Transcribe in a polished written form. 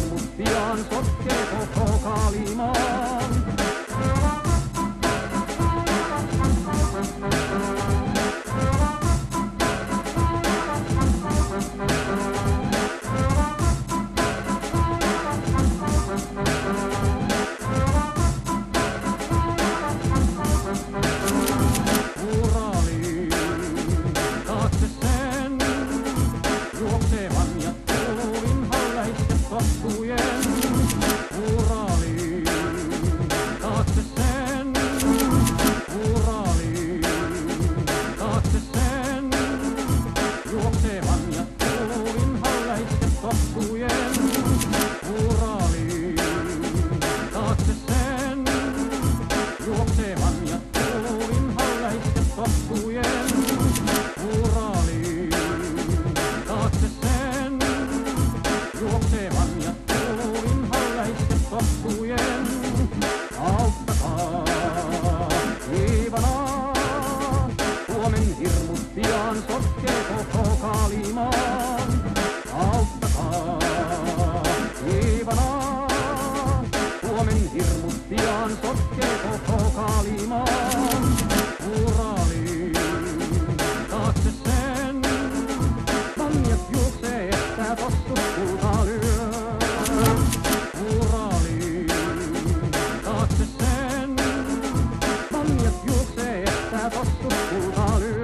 hirmut pian sotkee koko Kaalimaan. Uraliin taakse sen, Uraliin taakse sen, juoksevan ja tuulin halleitten tottujen. Uraliin taakse sen, juoksevan ja tuulin halleitten tottujen. Uraliin taakse sen, juoksevan ja tuulin halleitten tottujen. Auttakaa viivanaa, Suomen hirmut pian sotkee koko Kaalimaan. Auttakaa viivanaa, Suomen hirmut pian sotkee koko Kaalimaan. Uraliin taakse sen, manjat juoksee estää tossut kultaa lyö. Uraliin taakse sen, manjat juoksee estää tossut kultaa lyö.